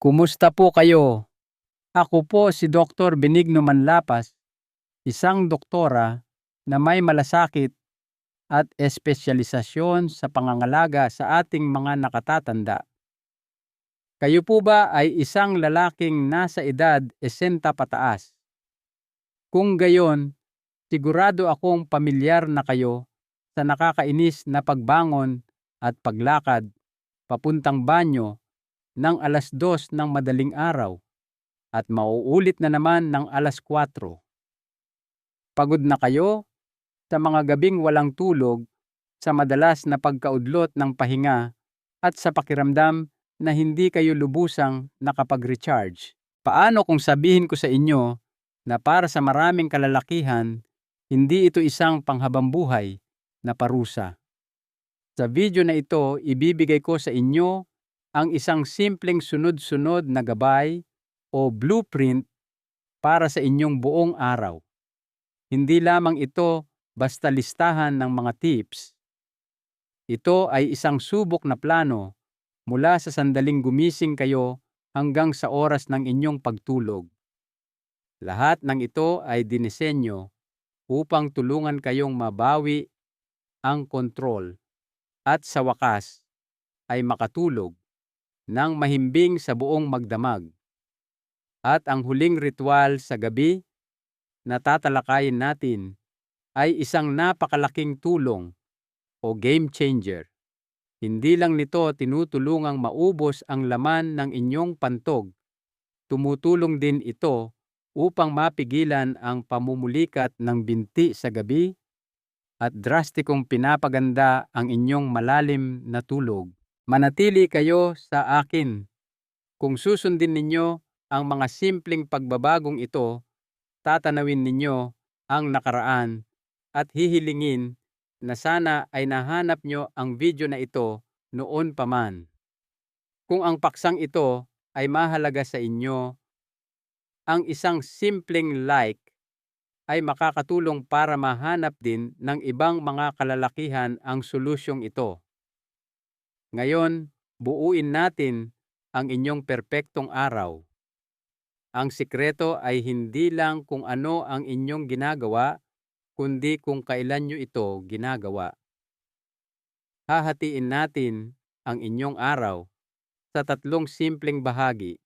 Kumusta po kayo? Ako po si Dr. Benigno Manlapas, isang doktora na may malasakit at espesyalisasyon sa pangangalaga sa ating mga nakatatanda. Kayo po ba ay isang lalaking nasa edad 60 pataas? Kung gayon, sigurado akong pamilyar na kayo sa nakakainis na pagbangon at paglakad papuntang banyo ng 2:00 ng madaling araw at mauulit na naman ng 4:00. Pagod na kayo sa mga gabing walang tulog, sa madalas na pagkaudlot ng pahinga at sa pakiramdam na hindi kayo lubusang nakapag-recharge. Paano kung sabihin ko sa inyo na para sa maraming kalalakihan, hindi ito isang panghabambuhay na parusa? Sa video na ito, ibibigay ko sa inyo ang isang simpleng sunod-sunod na gabay o blueprint para sa inyong buong araw. Hindi lamang ito basta listahan ng mga tips. Ito ay isang subok na plano mula sa sandaling gumising kayo hanggang sa oras ng inyong pagtulog. Lahat ng ito ay dinisenyo upang tulungan kayong mabawi ang kontrol at sa wakas ay makatulog ng mahimbing sa buong magdamag. At ang huling ritual sa gabi na tatalakayin natin ay isang napakalaking tulong o game changer. Hindi lang nito tinutulungang maubos ang laman ng inyong pantog. Tumutulong din ito upang mapigilan ang pamumulikat ng binti sa gabi at drastikong pinapaganda ang inyong malalim na tulog. Manatili kayo sa akin. Kung susundin ninyo ang mga simpleng pagbabagong ito, tatanawin ninyo ang nakaraan at hihilingin na sana ay nahanap nyo ang video na ito noon pa man. Kung ang paksang ito ay mahalaga sa inyo, ang isang simpleng like ay makakatulong para mahanap din ng ibang mga kalalakihan ang solusyong ito. Ngayon, buuin natin ang inyong perpektong araw. Ang sikreto ay hindi lang kung ano ang inyong ginagawa, kundi kung kailan nyo ito ginagawa. Hahatiin natin ang inyong araw sa 3 simpleng bahagi.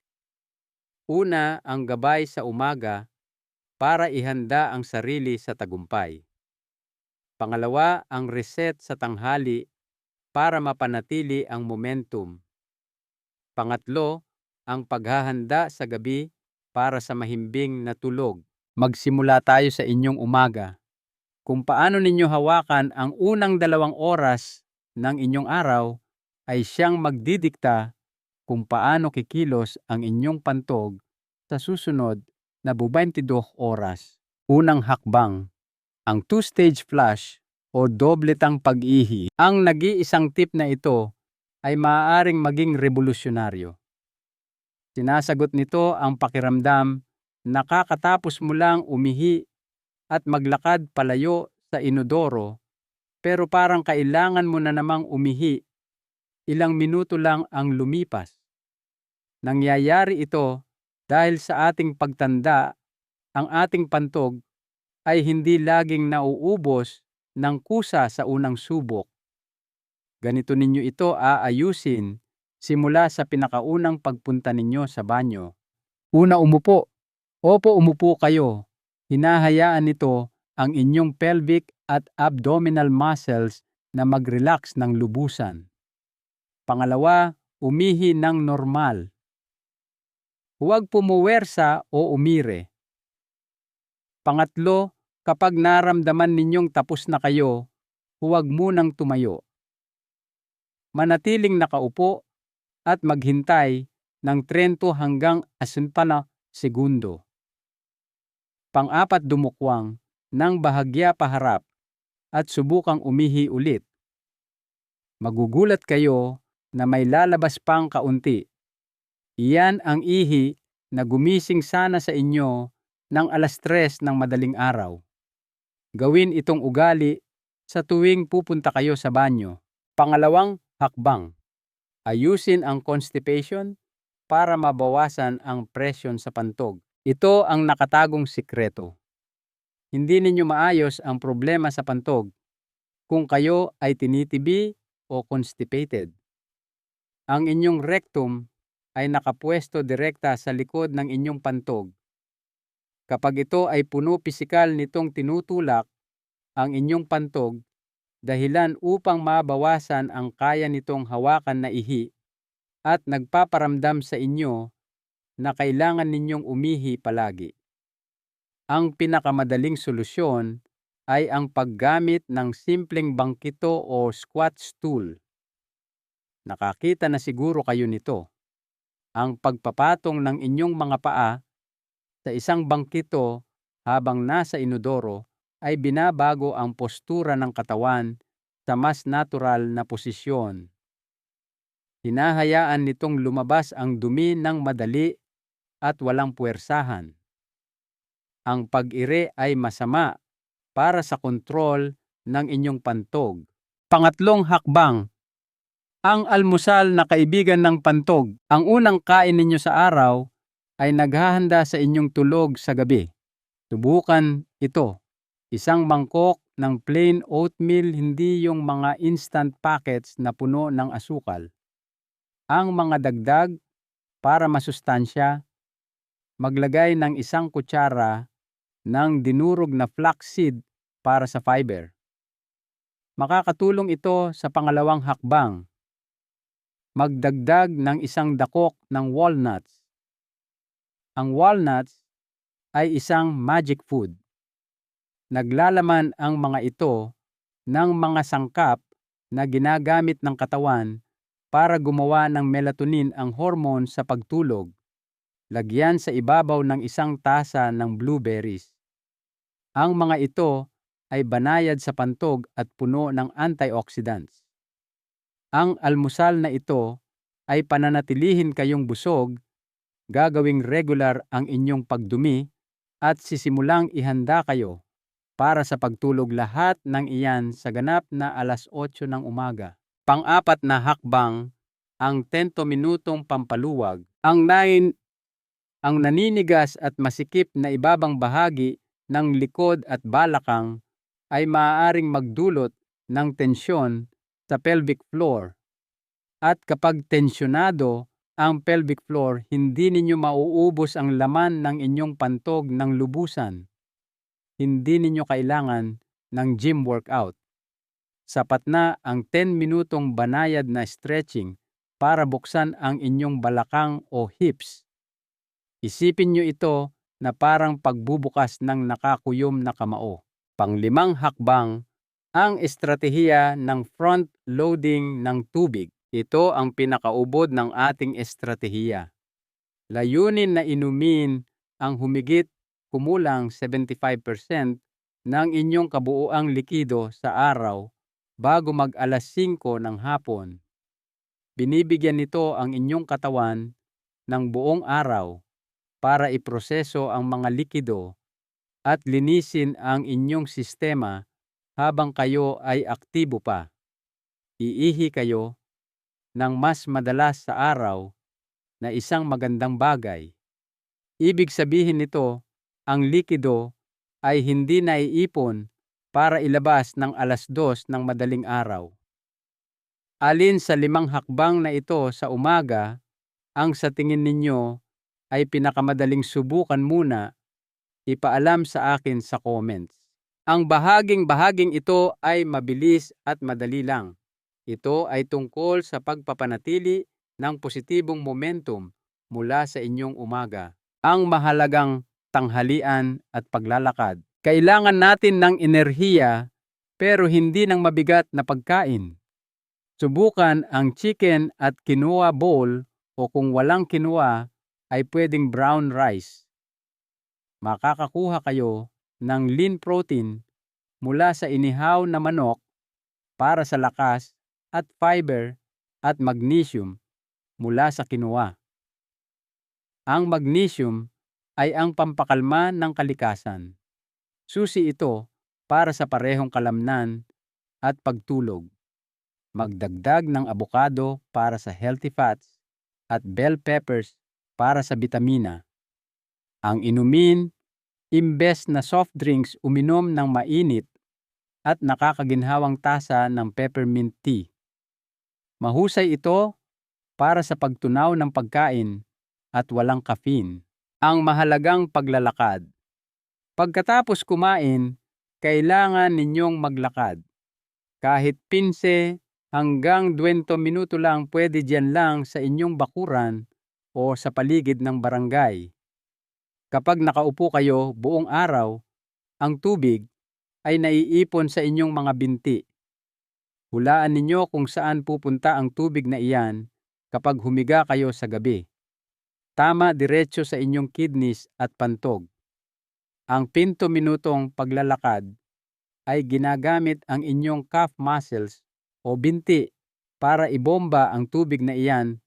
Una, ang gabay sa umaga para ihanda ang sarili sa tagumpay. Pangalawa, ang reset sa tanghali para mapanatili ang momentum. Pangatlo, ang paghahanda sa gabi para sa mahimbing na tulog. Magsimula tayo sa inyong umaga. Kung paano ninyo hawakan ang unang 2 oras ng inyong araw ay siyang magdidikta kung paano kikilos ang inyong pantog sa susunod na 22 oras. Unang hakbang, ang 2-stage flush o dobletang pag-ihi. Ang nag-iisang tip na ito ay maaaring maging revolusyonaryo. Sinasagot nito ang pakiramdam na kakatapos mo lang umihi at maglakad palayo sa inodoro, pero parang kailangan mo na namang umihi. Ilang minuto lang ang lumipas. Nangyayari ito dahil sa ating pagtanda, ang ating pantog ay hindi laging nauubos ng kusa sa unang subok. Ganito ninyo ito aayusin simula sa pinakaunang pagpunta ninyo sa banyo. Una, umupo. Opo, umupo kayo. Hinahayaan nito ang inyong pelvic at abdominal muscles na mag-relax ng lubusan. Pangalawa, umihi ng normal. Huwag pumuwersa o umire. Pangatlo, kapag naramdaman ninyong tapos na kayo, huwag munang tumayo. Manatiling nakaupo at maghintay ng 30 hanggang 60 segundo. Pang-apat, dumukwang ng bahagya paharap at subukang umihi ulit. Magugulat kayo na may lalabas pang kaunti. Iyan ang ihi na gumising sana sa inyo ng 3:00 ng madaling araw. Gawin itong ugali sa tuwing pupunta kayo sa banyo. Pangalawang hakbang, ayusin ang constipation para mabawasan ang presyon sa pantog. Ito ang nakatagong sikreto. Hindi ninyo maayos ang problema sa pantog kung kayo ay tinitibi o constipated. Ang inyong rectum ay nakapwesto direkta sa likod ng inyong pantog. Kapag ito ay puno pisikal nitong tinutulak ang inyong pantog, dahilan upang mabawasan ang kaya nitong hawakan na ihi at nagpaparamdam sa inyo na kailangan ninyong umihi palagi. Ang pinakamadaling solusyon ay ang paggamit ng simpleng bangkito o squat stool. Nakakita na siguro kayo nito. Ang pagpapatong ng inyong mga paa sa isang bangkito habang nasa inodoro ay binabago ang postura ng katawan sa mas natural na posisyon. Hinahayaan nitong lumabas ang dumi ng madali at walang puwersahan. Ang pag-ire ay masama para sa kontrol ng inyong pantog. Pangatlong hakbang, ang almusal na kaibigan ng pantog. Ang unang kain ninyo sa araw ay naghahanda sa inyong tulog sa gabi. Subukan ito. Isang mangkok ng plain oatmeal, hindi yung mga instant packets na puno ng asukal. Ang mga dagdag para masustansya, maglagay ng 1 kutsara ng dinurog na flaxseed para sa fiber. Makakatulong ito sa pangalawang hakbang. Magdagdag ng 1 dakok ng walnuts. Ang walnuts ay isang magic food. Naglalaman ang mga ito ng mga sangkap na ginagamit ng katawan para gumawa ng melatonin, ang hormone sa pagtulog. Lagyan sa ibabaw ng 1 tasa ng blueberries. Ang mga ito ay banayad sa pantog at puno ng antioxidants. Ang almusal na ito ay pananatilihin kayong busog, gagawing regular ang inyong pagdumi, at sisimulang ihanda kayo para sa pagtulog. Lahat ng iyan sa ganap na 8:00 ng umaga. Pang-apat na hakbang, ang 10 minutong pampaluwag. Ang naninigas at masikip na ibabang bahagi ng likod at balakang ay maaaring magdulot ng tensyon sa pelvic floor. At kapag tensyonado ang pelvic floor, hindi ninyo mauubos ang laman ng inyong pantog ng lubusan. Hindi ninyo kailangan ng gym workout. Sapat na ang 10 minutong banayad na stretching para buksan ang inyong balakang o hips. Isipin nyo ito na parang pagbubukas ng nakakuyom na kamao. Panglimang hakbang, ang estratehiya ng front-loading ng tubig. Ito ang pinakaubod ng ating estratehiya. Layunin na inumin ang humigit kumulang 75% ng inyong kabuuang likido sa araw bago mag 5:00 ng hapon. Binibigyan nito ang inyong katawan ng buong araw para iproseso ang mga likido at linisin ang inyong sistema habang kayo ay aktibo pa. Iihi kayo ng mas madalas sa araw na isang magandang bagay. Ibig sabihin nito, ang likido ay hindi naiipon para ilabas ng 2:00 ng madaling araw. Alin sa 5 hakbang na ito sa umaga ang sa tingin ninyo ay pinakamadaling subukan muna? Ipaalam sa akin sa comments. Ang bahaging ito ay mabilis at madali lang. Ito ay tungkol sa pagpapanatili ng positibong momentum mula sa inyong umaga. Ang mahalagang tanghalian at paglalakad. Kailangan natin ng enerhiya pero hindi ng mabigat na pagkain. Subukan ang chicken at quinoa bowl, o kung walang quinoa ay pwedeng brown rice. Makakakuha kayo ng lean protein mula sa inihaw na manok para sa lakas, at fiber at magnesium mula sa quinoa. Ang magnesium ay ang pampakalma ng kalikasan. Susi ito para sa parehong kalamnan at pagtulog. Magdagdag ng abokado para sa healthy fats at bell peppers para sa bitamina. Ang inumin, imbes na soft drinks, uminom ng mainit at nakakaginhawang tasa ng peppermint tea. Mahusay ito para sa pagtunaw ng pagkain at walang caffeine. Ang mahalagang paglalakad. Pagkatapos kumain, kailangan ninyong maglakad. Kahit 15 hanggang 20 minuto lang, pwede dyan lang sa inyong bakuran o sa paligid ng barangay. Kapag nakaupo kayo buong araw, ang tubig ay naiipon sa inyong mga binti. Hulaan ninyo kung saan pupunta ang tubig na iyan kapag humiga kayo sa gabi. Tama diretso sa inyong kidneys at pantog. Ang 15 minutong paglalakad ay ginagamit ang inyong calf muscles o binti para ibomba ang tubig na iyan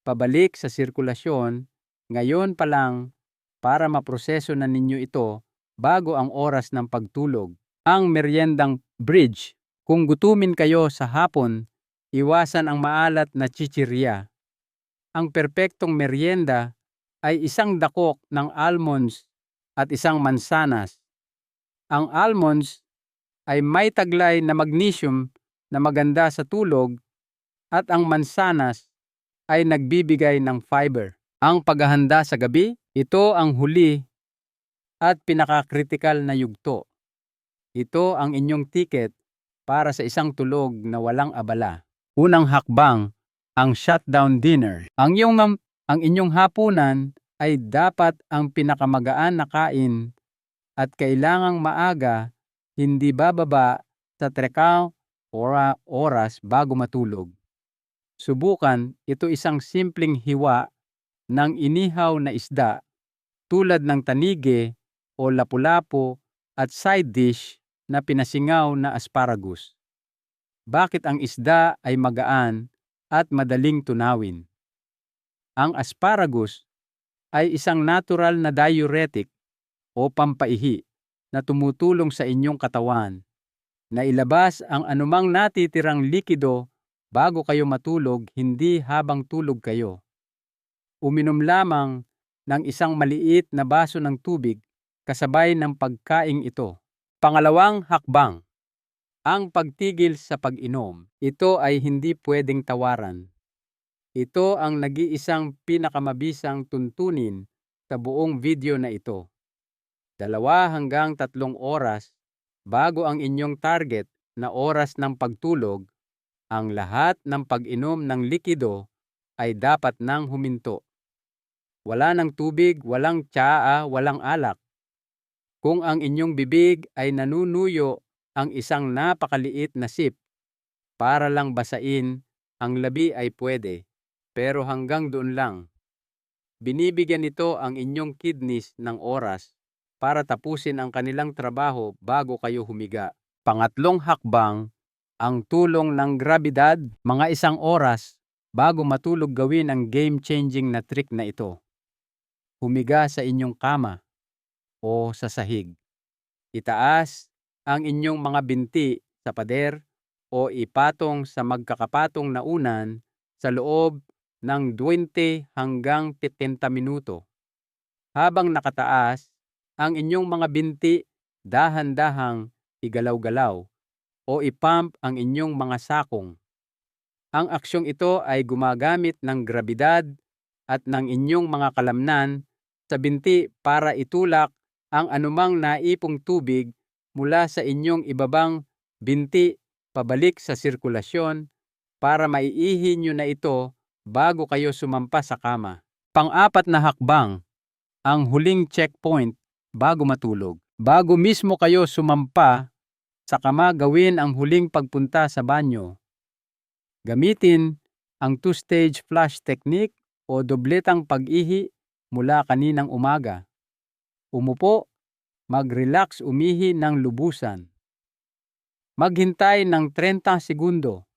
pabalik sa sirkulasyon ngayon pa lang para maproseso na ninyo ito bago ang oras ng pagtulog. Ang meryendang bridge. Kung gutumin kayo sa hapon, iwasan ang maalat na chichirya. Ang perpektong meryenda ay isang dakok ng almonds at isang mansanas. Ang almonds ay may taglay na magnesium na maganda sa tulog at ang mansanas ay nagbibigay ng fiber. Ang paghahanda sa gabi, ito ang huli at pinakakritikal na yugto. Ito ang inyong ticket para sa isang tulog na walang abala. Unang hakbang, ang shutdown dinner. Ang inyong hapunan ay dapat ang pinakamagaan na kain at kailangang maaga, hindi bababa sa 3 oras bago matulog. Subukan, ito isang simpleng hiwa ng inihaw na isda tulad ng tanige o lapu-lapu at side dish na pinasingaw na asparagus. Bakit ang isda ay magaan at madaling tunawin? Ang asparagus ay isang natural na diuretic o pampaihi na tumutulong sa inyong katawan na ilabas ang anumang natitirang likido bago kayo matulog, hindi habang tulog kayo. Uminom lamang ng isang maliit na baso ng tubig kasabay ng pagkaing ito. Pangalawang hakbang, ang pagtigil sa pag-inom. Ito ay hindi pwedeng tawaran. Ito ang nag-iisang pinakamabisang tuntunin sa buong video na ito. 2 hanggang 3 oras bago ang inyong target na oras ng pagtulog, ang lahat ng pag-inom ng likido ay dapat nang huminto. Wala ng tubig, walang tsaa, walang alak. Kung ang inyong bibig ay nanunuyo ang isang napakaliit na sip para lang basain ang labi ay pwede, pero hanggang doon lang. Binibigyan nito ang inyong kidneys ng oras para tapusin ang kanilang trabaho bago kayo humiga. Pangatlong hakbang, ang tulong ng grabidad, mga 1 oras bago matulog gawin ang game-changing na trick na ito. Humiga sa inyong kama o sa sahig. Itaas ang inyong mga binti sa pader o ipatong sa magkakapatong na unan sa loob ng 20 hanggang 70 minuto. Habang nakataas, ang inyong mga binti dahan-dahang igalaw-galaw o ipump ang inyong mga sakong. Ang aksyong ito ay gumagamit ng grabidad at ng inyong mga kalamnan sa binti para itulak ang anumang naipong tubig mula sa inyong ibabang binti pabalik sa sirkulasyon para maiihi nyo na ito bago kayo sumampa sa kama. Pang-4 na hakbang, ang huling checkpoint bago matulog. Bago mismo kayo sumampa sa kama, gawin ang huling pagpunta sa banyo. Gamitin ang 2-stage flush technique o dobletang pag-ihi mula kaninang umaga. Umupo, mag-relax, umihi ng lubusan. Maghintay ng 30 segundo.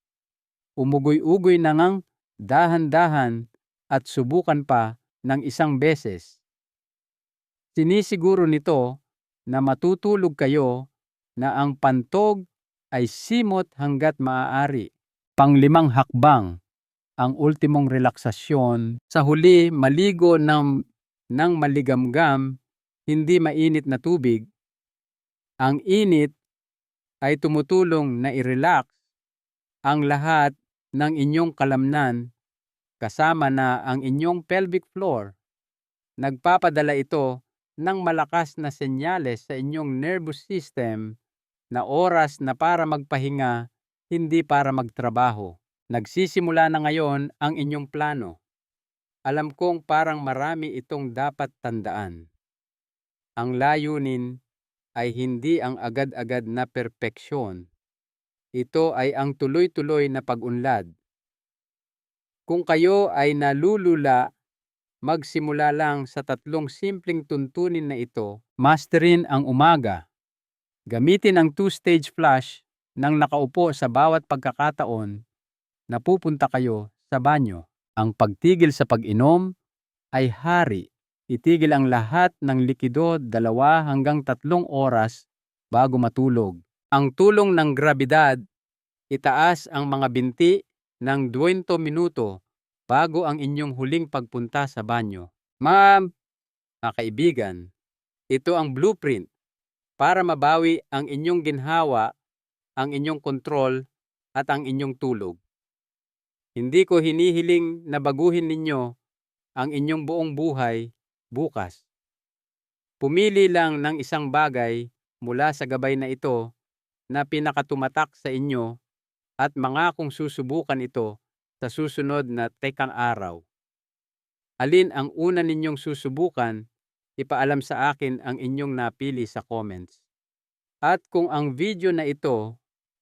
Umugoy-ugoy na ngang dahan-dahan at subukan pa ng 1 beses. Sinisiguro nito na matutulog kayo na ang pantog ay simot hanggat maaari. Pang-5 hakbang, ang ultimong relaksasyon. Sa huli, maligo ng maligamgam, hindi mainit na tubig. Ang init ay tumutulong na i-relax ang lahat ng inyong kalamnan kasama na ang inyong pelvic floor. Nagpapadala ito ng malakas na senyales sa inyong nervous system na oras na para magpahinga, hindi para magtrabaho. Nagsisimula na ngayon ang inyong plano. Alam kong parang marami itong dapat tandaan. Ang layunin ay hindi ang agad-agad na perpeksyon. Ito ay ang tuloy-tuloy na pag-unlad. Kung kayo ay nalulula, magsimula lang sa 3 simpleng tuntunin na ito. Masterin ang umaga. Gamitin ang 2-stage flush nang nakaupo sa bawat pagkakataon na pupunta kayo sa banyo. Ang pagtigil sa pag-inom ay hari. Itigil ang lahat ng likido 2 hanggang 3 oras bago matulog. Ang tulong ng grabidad, itaas ang mga binti ng 20 minuto bago ang inyong huling pagpunta sa banyo. Mga kaibigan, ito ang blueprint para mabawi ang inyong ginhawa, ang inyong kontrol at ang inyong tulog. Hindi ko hinihiling na baguhin ninyo ang inyong buong buhay bukas. Pumili lang ng isang bagay mula sa gabay na ito na pinakatumatak sa inyo at mangakong susubukan ito sa susunod na tekang araw. Alin ang una ninyong susubukan, ipaalam sa akin ang inyong napili sa comments. At kung ang video na ito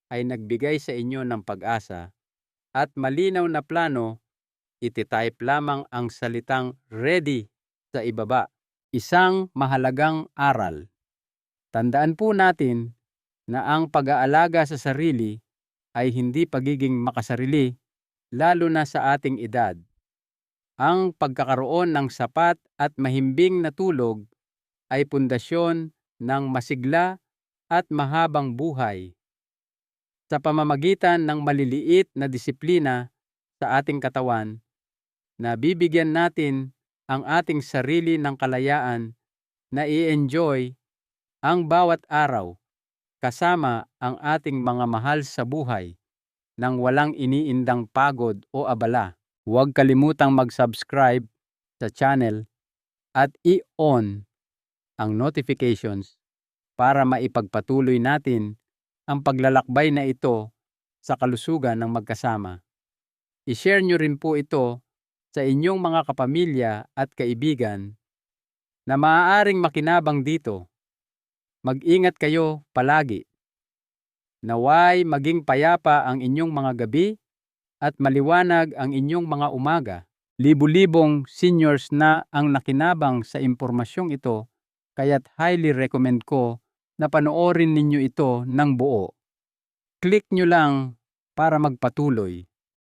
ay nagbigay sa inyo ng pag-asa at malinaw na plano, iti-type lamang ang salitang ready sa ibaba. Isang mahalagang aral. Tandaan po natin na ang pag-aalaga sa sarili ay hindi pagiging makasarili, lalo na sa ating edad. Ang pagkakaroon ng sapat at mahimbing na tulog ay pundasyon ng masigla at mahabang buhay. Sa pamamagitan ng maliliit na disiplina sa ating katawan, nabibigyan natin ang ating sarili ng kalayaan na i-enjoy ang bawat araw kasama ang ating mga mahal sa buhay nang walang iniindang pagod o abala. Huwag kalimutang mag-subscribe sa channel at i-on ang notifications para maipagpatuloy natin ang paglalakbay na ito sa kalusugan ng magkasama. I-share nyo rin po ito sa inyong mga kapamilya at kaibigan na maaaring makinabang dito. Mag-ingat kayo palagi. Naway maging payapa ang inyong mga gabi at maliwanag ang inyong mga umaga. Libu-libong seniors na ang nakinabang sa impormasyong ito, kaya't highly recommend ko na panoorin ninyo ito ng buo. Click nyo lang para magpatuloy.